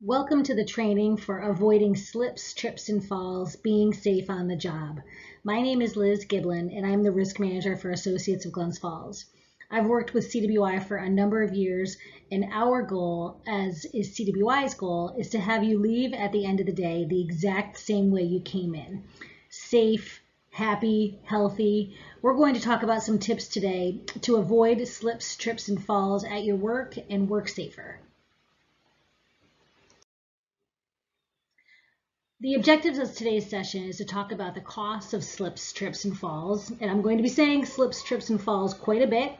Welcome to the training for avoiding slips, trips, and falls, being safe on the job. My name is Liz Giblin, and I'm the risk manager for Associates of Glens Falls. I've worked with CWI for a number of years, and our goal, as is CWI's goal, is to have you leave at the end of the day the exact same way you came in. Safe, happy, healthy. We're going to talk about some tips today to avoid slips, trips, and falls at your work and work safer. The objectives of today's session is to talk about the costs of slips, trips, and falls. And I'm going to be saying slips, trips, and falls quite a bit,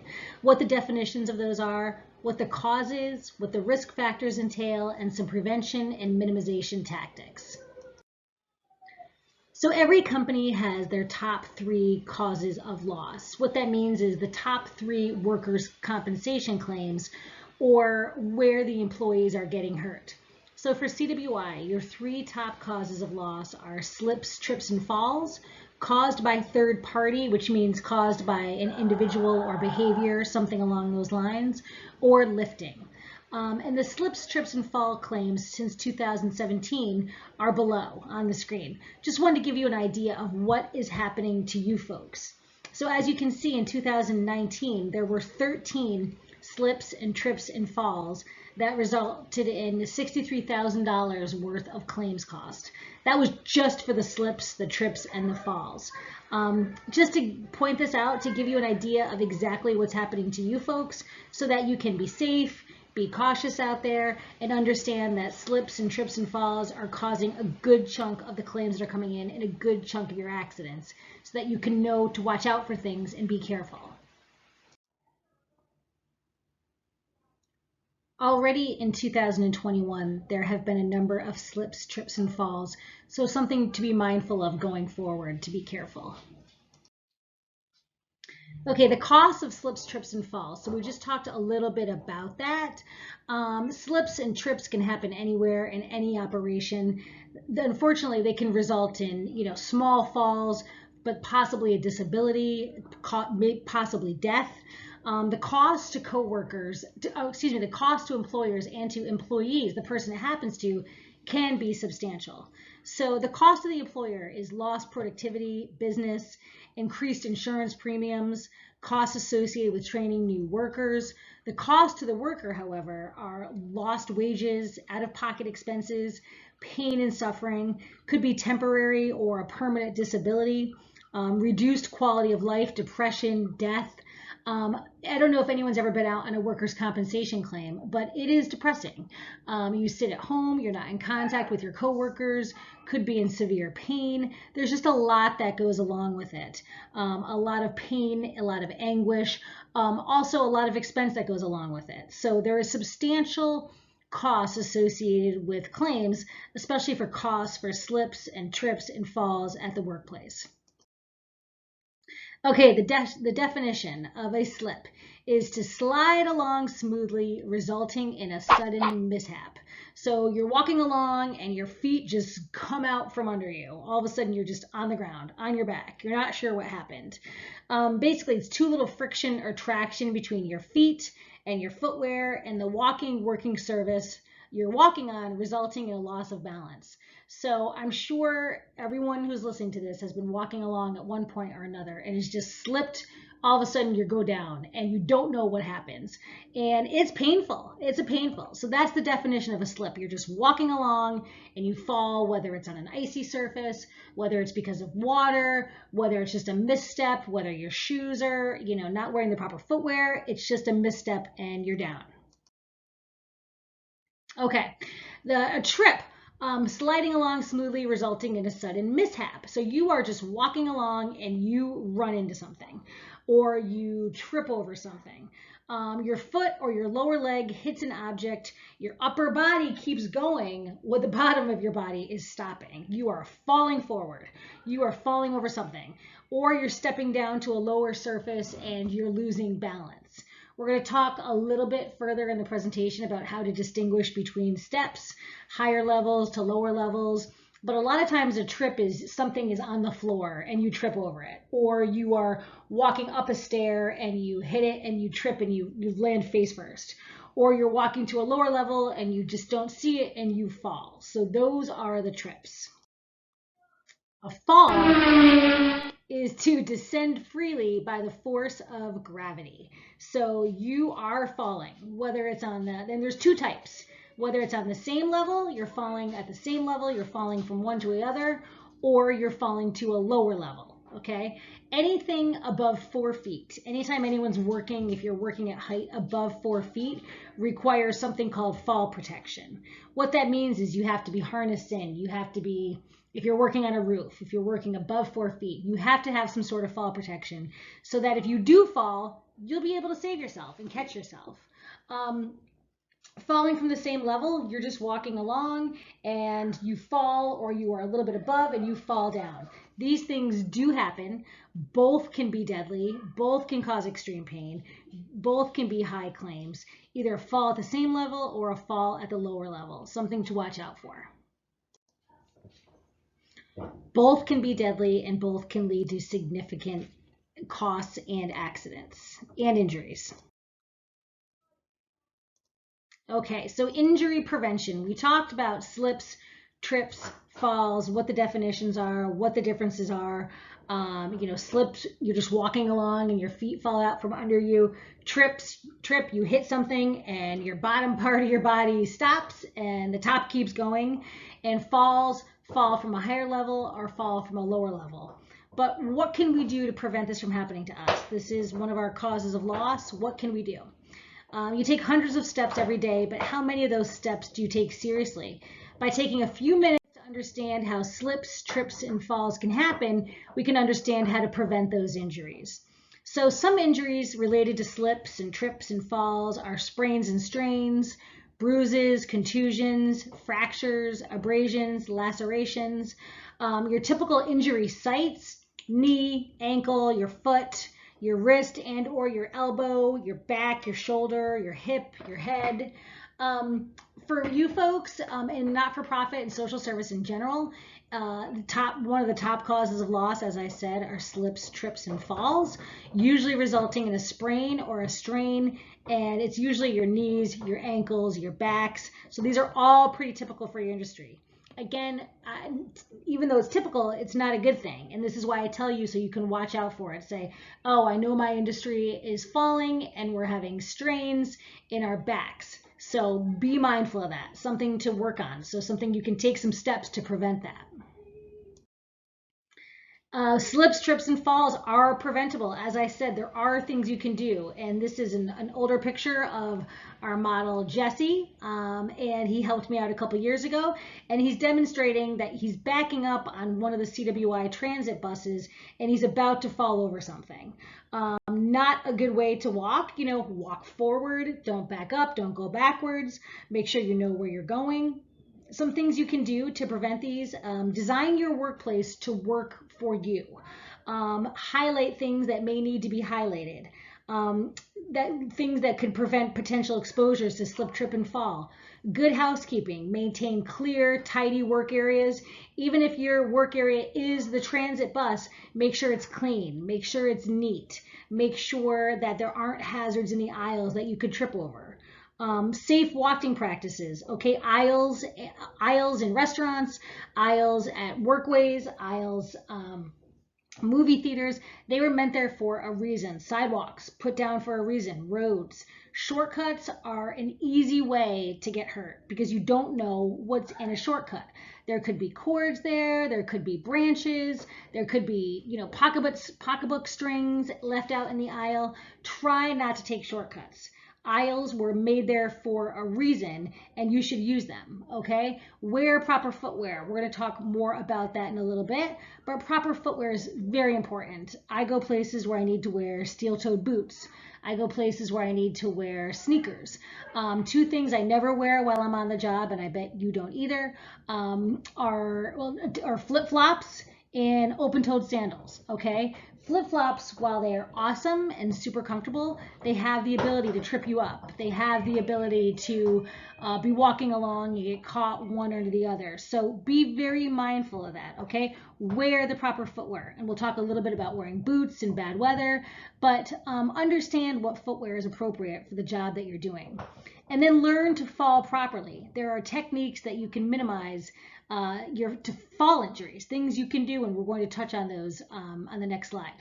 what the definitions of those are, what the cause is, what the risk factors entail, and some prevention and minimization tactics. So every company has their top 3 causes of loss. What that means is the top 3 workers' compensation claims or where the employees are getting hurt. So for CWI, your 3 top causes of loss are slips, trips, and falls, caused by third party, which means caused by an individual or behavior, something along those lines, or lifting. And the slips, trips, and fall claims since 2017 are below on the screen. Just wanted to give you an idea of what is happening to you folks. So as you can see, in 2019, there were 13 slips and trips and falls that resulted in $63,000 worth of claims cost. That was just for the slips, the trips, and the falls. Just to point this out, to give you an idea of exactly what's happening to you folks so that you can be safe, be cautious out there, and understand that slips and trips and falls are causing a good chunk of the claims that are coming in and a good chunk of your accidents so that you can know to watch out for things and be careful. Already in 2021, there have been a number of slips, trips, and falls, so something to be mindful of going forward, to be careful. Okay, the cost of slips, trips, and falls. So we just talked a little bit about that. Slips and trips can happen anywhere in any operation. Unfortunately, they can result in small falls, but possibly a disability, possibly death. The cost to coworkers, the cost to employers and to employees, the person it happens to, can be substantial. So the cost of the employer is lost productivity, business, increased insurance premiums, costs associated with training new workers. The cost to the worker, however, are lost wages, out-of-pocket expenses, pain and suffering, could be temporary or a permanent disability, reduced quality of life, depression, death. I don't know if anyone's ever been out on a workers' compensation claim, but it is depressing. You sit at home, you're not in contact with your coworkers, could be in severe pain. There's just a lot that goes along with it. A lot of pain, a lot of anguish, also a lot of expense that goes along with it. So there is substantial costs associated with claims, especially for costs for slips and trips and falls at the workplace. Okay, the definition of a slip is to slide along smoothly, resulting in a sudden mishap. So you're walking along and your feet just come out from under you. All of a sudden, you're just on the ground, on your back. You're not sure what happened. Basically, it's too little friction or traction between your feet and your footwear and the working surface you're walking on, resulting in a loss of balance. So I'm sure everyone who's listening to this has been walking along at one point or another and has just slipped. All of a sudden you go down and you don't know what happens. And it's painful. It's painful. So that's the definition of a slip. You're just walking along and you fall, whether it's on an icy surface, whether it's because of water, whether it's just a misstep, whether your shoes are, not wearing the proper footwear. It's just a misstep and you're down. Okay, a trip. Sliding along smoothly, resulting in a sudden mishap. So you are just walking along and you run into something, or you trip over something. Your foot or your lower leg hits an object. Your upper body keeps going while the bottom of your body is stopping. You are falling forward. You are falling over something, or you're stepping down to a lower surface and you're losing balance. We're going to talk a little bit further in the presentation about how to distinguish between steps, higher levels to lower levels. But a lot of times a trip is something is on the floor and you trip over it, or you are walking up a stair and you hit it and you trip and you land face first, or you're walking to a lower level and you just don't see it and you fall. So those are the trips. A fall is to descend freely by the force of gravity. So you are falling, whether it's on the, then there's two types. Whether it's on the same level, you're falling at the same level, you're falling from one to the other, or you're falling to a lower level, okay? Anything above 4 feet, anytime anyone's working, if you're working at height above 4 feet, requires something called fall protection. What that means is you have to be harnessed in, you have to be, if you're working on a roof, if you're working above 4 feet, you have to have some sort of fall protection so that if you do fall, you'll be able to save yourself and catch yourself. Falling from the same level, you're just walking along and you fall, or you are a little bit above and you fall down. These things do happen. Both can be deadly, both can cause extreme pain, both can be high claims, either a fall at the same level or a fall at the lower level, something to watch out for. Both can be deadly and both can lead to significant costs and accidents and injuries. Okay, so injury prevention. We talked about slips, trips, falls, what the definitions are, what the differences are. Slips, you're just walking along and your feet fall out from under you. Trip, you hit something and your bottom part of your body stops and the top keeps going. And falls, fall from a higher level or fall from a lower level. But what can we do to prevent this from happening to us? This is one of our causes of loss. What can we do? You take hundreds of steps every day, but how many of those steps do you take seriously? By taking a few minutes to understand how slips, trips, and falls can happen, we can understand how to prevent those injuries. So some injuries related to slips and trips and falls are sprains and strains, bruises, contusions, fractures, abrasions, lacerations. Your typical injury sites: knee, ankle, your foot, your wrist and or your elbow, your back, your shoulder, your hip, your head. For you folks in not-for-profit and social service in general, one of the top causes of loss, as I said, are slips, trips, and falls, usually resulting in a sprain or a strain, and it's usually your knees, your ankles, your backs. So these are all pretty typical for your industry. Again, even though it's typical, it's not a good thing. And this is why I tell you so you can watch out for it. Say, oh, I know my industry is falling and we're having strains in our backs. So be mindful of that, something to work on. So something you can take some steps to prevent that. Slips, trips, and falls are preventable. As I said, there are things you can do. And this is an older picture of our model, Jesse. And he helped me out a couple years ago. And he's demonstrating that he's backing up on one of the CWI transit buses and he's about to fall over something. Not a good way to walk. Walk forward, don't back up, don't go backwards. Make sure you know where you're going. Some things you can do to prevent these: design your workplace to work for you. Highlight things that may need to be highlighted. Things that could prevent potential exposures to slip, trip, and fall. Good housekeeping. Maintain clear, tidy work areas. Even if your work area is the transit bus, make sure it's clean. Make sure it's neat. Make sure that there aren't hazards in the aisles that you could trip over. Safe walking practices. Okay, aisles in restaurants, aisles at workways, aisles, movie theaters, they were meant there for a reason. Sidewalks, put down for a reason. Roads. Shortcuts are an easy way to get hurt because you don't know what's in a shortcut. There could be cords there could be branches, there could be, pocketbook strings left out in the aisle. Try not to take shortcuts. Aisles were made there for a reason and you should use them, okay? Wear proper footwear. We're going to talk more about that in a little bit, but proper footwear is very important. I go places where I need to wear steel-toed boots. I go places where I need to wear sneakers. Two things I never wear while I'm on the job, and I bet you don't either, are flip-flops and open-toed sandals, okay? Flip-flops, while they are awesome and super comfortable, they have the ability to trip you up. They have the ability to be walking along, you get caught one under the other. So be very mindful of that, okay? Wear the proper footwear. And we'll talk a little bit about wearing boots in bad weather, but understand what footwear is appropriate for the job that you're doing. And then learn to fall properly. There are techniques that you can minimize your fall injuries, things you can do, and we're going to touch on those on the next slide.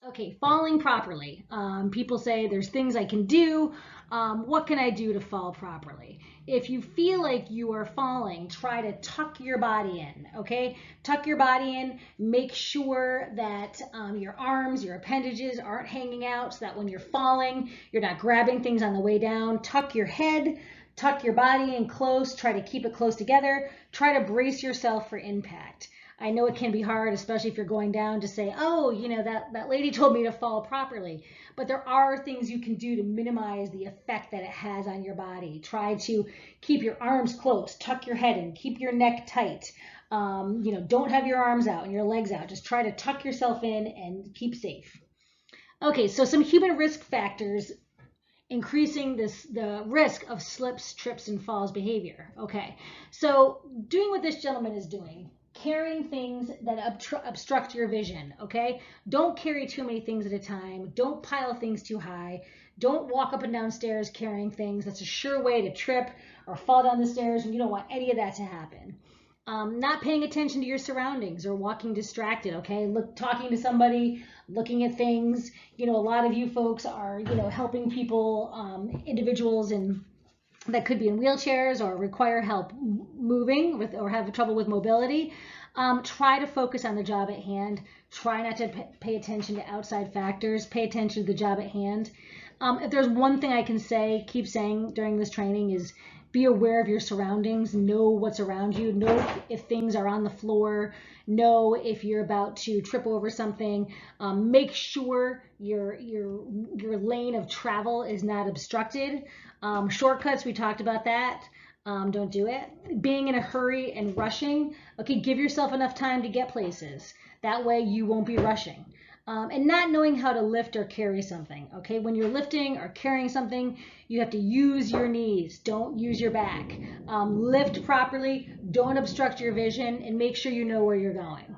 Okay, falling properly. People say there's things I can do. What can I do to fall properly? If you feel like you are falling, try to tuck your body in, okay? Tuck your body in. Make sure that your arms, your appendages aren't hanging out so that when you're falling, you're not grabbing things on the way down. Tuck your head, tuck your body in close. Try to keep it close together. Try to brace yourself for impact. I know it can be hard, especially if you're going down, to say, oh, you know, that lady told me to fall properly. But there are things you can do to minimize the effect that it has on your body. Try to keep your arms close, tuck your head in, keep your neck tight. You know, don't have your arms out and your legs out. Just try to tuck yourself in and keep safe. Okay, so some human risk factors increasing the risk of slips, trips, and falls behavior. Okay, so doing what this gentleman is doing, carrying things that obstruct your vision, okay? Don't carry too many things at a time. Don't pile things too high. Don't walk up and down stairs carrying things. That's a sure way to trip or fall down the stairs, and you don't want any of that to happen. Not paying attention to your surroundings or walking distracted, okay? Talking to somebody, looking at things. You know, a lot of you folks are, you know, helping people, individuals that could be in wheelchairs or require help moving or have trouble with mobility. Try to focus on the job at hand. Try not to pay attention to outside factors. Pay attention to the job at hand. If there's one thing I can say, keep saying during this training, is be aware of your surroundings. Know what's around you. Know if things are on the floor. Know if you're about to trip over something. Make sure your lane of travel is not obstructed. Shortcuts, we talked about that. Don't do it. Being in a hurry and rushing, okay, give yourself enough time to get places. That way you won't be rushing. And not knowing how to lift or carry something, okay? When you're lifting or carrying something, you have to use your knees. Don't use your back. Lift properly, don't obstruct your vision, and make sure you know where you're going.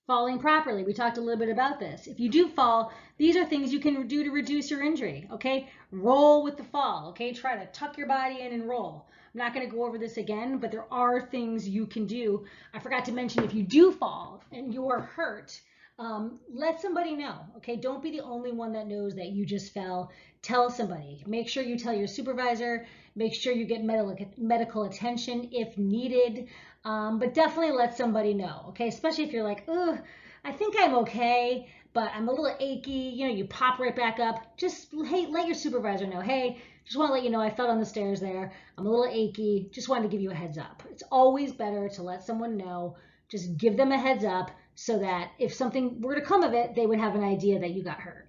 Falling properly, we talked a little bit about this. If you do fall, these are things you can do to reduce your injury, okay? Roll with the fall, okay? Try to tuck your body in and roll. I'm not going to go over this again, but there are things you can do. I forgot to mention, if you do fall and you're hurt, let somebody know, okay? Don't be the only one that knows that you just fell. Tell somebody. Make sure you tell your supervisor. Make sure you get medical attention if needed. But definitely let somebody know, okay? Especially if you're like, ugh, I think I'm okay, but I'm a little achy. You know, you pop right back up. Just, hey, let your supervisor know, hey, just want to let you know I fell on the stairs there. I'm a little achy. Just wanted to give you a heads up. It's always better to let someone know. Just give them a heads up so that if something were to come of it, they would have an idea that you got hurt.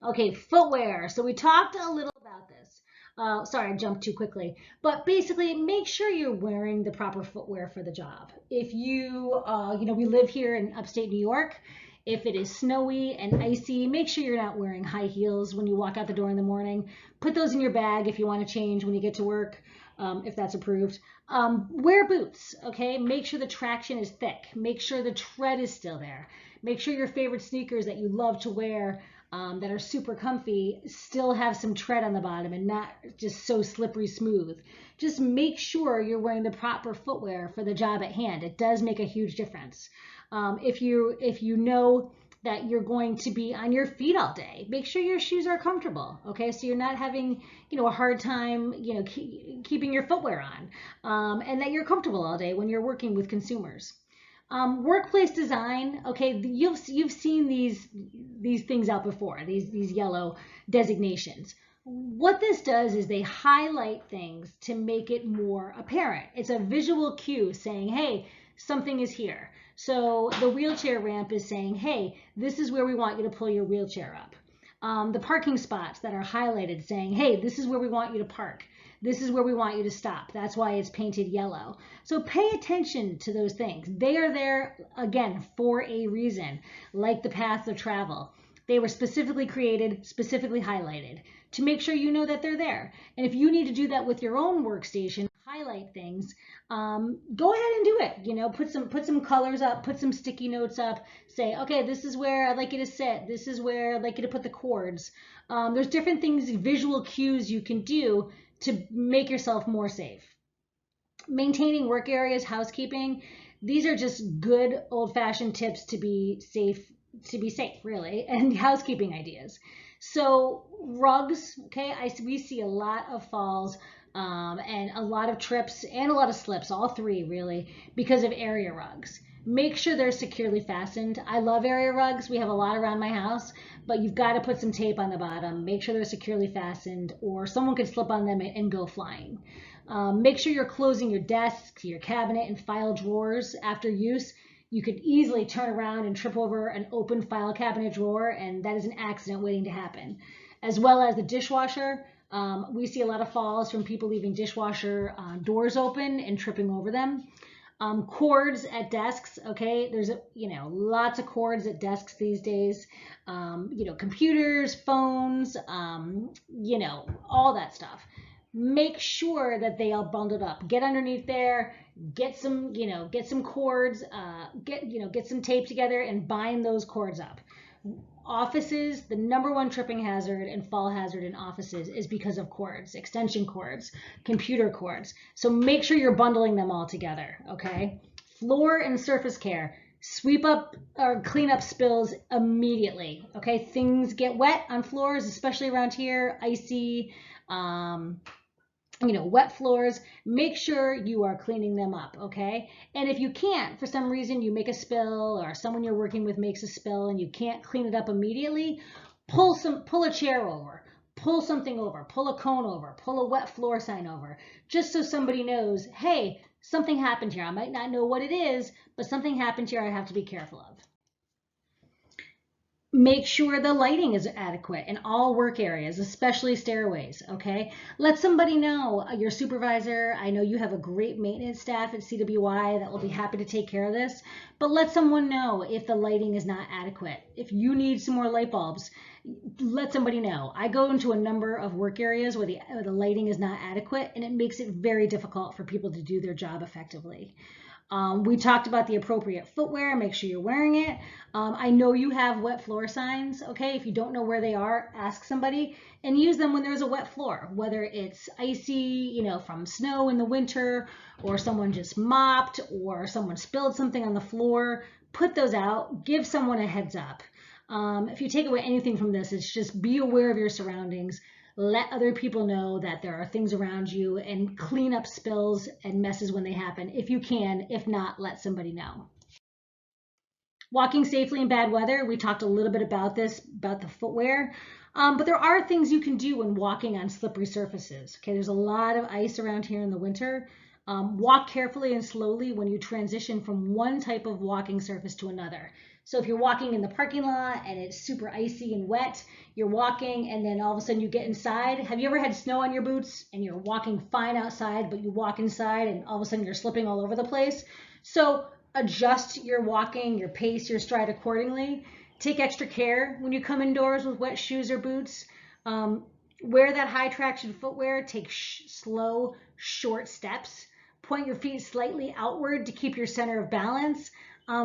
Okay, footwear. So we talked a little about this. Sorry, I jumped too quickly. But basically, make sure you're wearing the proper footwear for the job. If you, you know, we live here in upstate New York. If it is snowy and icy, make sure you're not wearing high heels when you walk out the door in the morning. Put those in your bag if you want to change when you get to work, if that's approved. Wear boots, okay? Make sure the traction is thick. Make sure the tread is still there. Make sure your favorite sneakers that you love to wear that are super comfy still have some tread on the bottom and not just so slippery smooth. Just make sure you're wearing the proper footwear for the job at hand. It does make a huge difference. If you know that you're going to be on your feet all day, make sure your shoes are comfortable, okay? So you're not having, you know, a hard time, you know, keeping your footwear on, and that you're comfortable all day when you're working with consumers. Workplace design, okay, you've seen these things out before, these yellow designations. What this does is they highlight things to make it more apparent. It's a visual cue saying, hey, something is here. So the wheelchair ramp is saying, hey, this is where we want you to pull your wheelchair up. The parking spots that are highlighted saying, hey, this is where we want you to park. This is where we want you to stop. That's why it's painted yellow. So pay attention to those things. They are there, again, for a reason, like the paths of travel. They were specifically created, specifically highlighted to make sure you know that they're there. And if you need to do that with your own workstation, highlight things, go ahead and do it. You know, put some colors up, put some sticky notes up. Say, okay, this is where I'd like you to sit. This is where I'd like you to put the cords. There's different things, visual cues you can do to make yourself more safe. Maintaining work areas, housekeeping. These are just good old-fashioned tips to be safe, really, and housekeeping ideas. So rugs, okay, we see a lot of falls and a lot of trips and a lot of slips, all three really, because of area rugs. Make sure they're securely fastened. I love area rugs. We have a lot around my house, but you've got to put some tape on the bottom. Make sure they're securely fastened, or someone could slip on them and go flying. Make sure you're closing your desk, your cabinet, and file drawers after use. You could easily turn around and trip over an open file cabinet drawer, and that is an accident waiting to happen. As well as the dishwasher. We see a lot of falls from people leaving dishwasher doors open and tripping over them. Cords at desks, okay, there's lots of cords at desks these days. Computers, phones, all that stuff. Make sure that they are bundled up. Get underneath there, get some cords, get some tape together and bind those cords up. Offices, the number one tripping hazard and fall hazard in offices is because of cords, extension cords, computer cords. So make sure you're bundling them all together, okay? Floor and surface care. Sweep up or clean up spills immediately, okay? Things get wet on floors, especially around here, icy, wet floors. Make sure you are cleaning them up, okay? And if you can't, for some reason you make a spill or someone you're working with makes a spill and you can't clean it up immediately, pull a chair over, pull something over, pull a cone over, pull a wet floor sign over, just so somebody knows, hey, something happened here. I might not know what it is, but something happened here I have to be careful of. Make sure the lighting is adequate in all work areas, especially stairways, okay? Let somebody know, your supervisor. I know you have a great maintenance staff at CWI that will be happy to take care of this, but let someone know if the lighting is not adequate. If you need some more light bulbs, let somebody know. I go into a number of work areas where the lighting is not adequate, and it makes it very difficult for people to do their job effectively. We talked about the appropriate footwear. Make sure you're wearing it. I know you have wet floor signs, okay? If you don't know where they are, ask somebody and use them when there's a wet floor, whether it's icy, from snow in the winter, or someone just mopped, or someone spilled something on the floor. Put those out. Give someone a heads up. If you take away anything from this, it's just be aware of your surroundings. Let other people know that there are things around you and clean up spills and messes when they happen if you can. If not, let somebody know. Walking safely in bad weather. We talked a little bit about this, about the footwear, but there are things you can do when walking on slippery surfaces. Okay, there's a lot of ice around here in the winter. Walk carefully and slowly when you transition from one type of walking surface to another. So if you're walking in the parking lot and it's super icy and wet, you're walking and then all of a sudden you get inside. Have you ever had snow on your boots and you're walking fine outside, but you walk inside and all of a sudden you're slipping all over the place? So adjust your walking, your pace, your stride accordingly. Take extra care when you come indoors with wet shoes or boots. Wear that high traction footwear. Take slow, short steps. Point your feet slightly outward to keep your center of balance.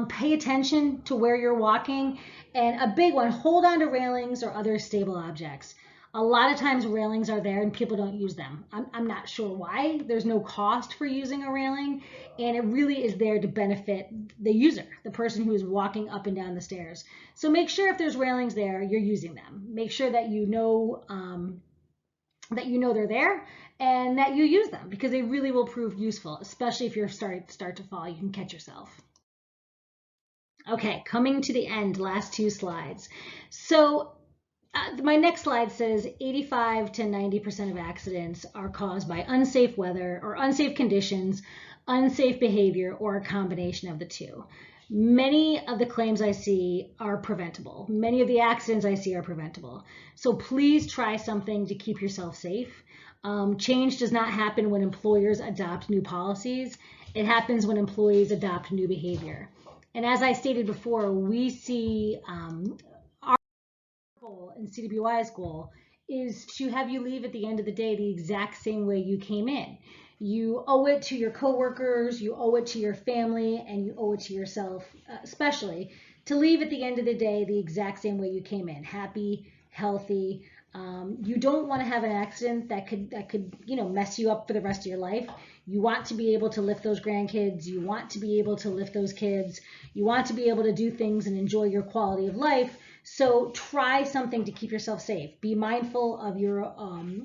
Pay attention to where you're walking. And a big one, hold on to railings or other stable objects. A lot of times railings are there and people don't use them. I'm not sure why. There's no cost for using a railing, and it really is there to benefit the user, the person who is walking up and down the stairs. So make sure if there's railings there, you're using them. Make sure that you know they're there and that you use them, because they really will prove useful, especially if you're start to fall, you can catch yourself. Okay, coming to the end, last two slides. So my next slide says 85 to 90% of accidents are caused by unsafe weather or unsafe conditions, unsafe behavior, or a combination of the two. Many of the claims I see are preventable. Many of the accidents I see are preventable. So please try something to keep yourself safe. Change does not happen when employers adopt new policies. It happens when employees adopt new behavior. And as I stated before, we see our goal and CWI's goal is to have you leave at the end of the day the exact same way you came in. You owe it to your coworkers, you owe it to your family, and you owe it to yourself, especially, to leave at the end of the day the exact same way you came in, happy, healthy. You don't want to have an accident that could mess you up for the rest of your life. You want to be able to lift those grandkids. You want to be able to lift those kids. You want to be able to do things and enjoy your quality of life. So try something to keep yourself safe. Be mindful of your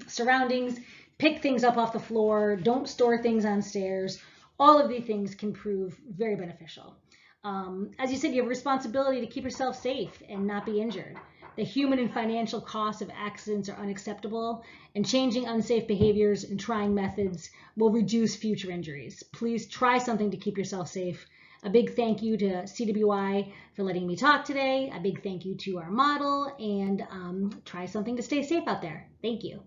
surroundings. Pick things up off the floor. Don't store things on stairs. All of these things can prove very beneficial. As you said, you have a responsibility to keep yourself safe and not be injured. The human and financial costs of accidents are unacceptable, and changing unsafe behaviors and trying methods will reduce future injuries. Please try something to keep yourself safe. A big thank you to CWI for letting me talk today. A big thank you to our model, and try something to stay safe out there. Thank you.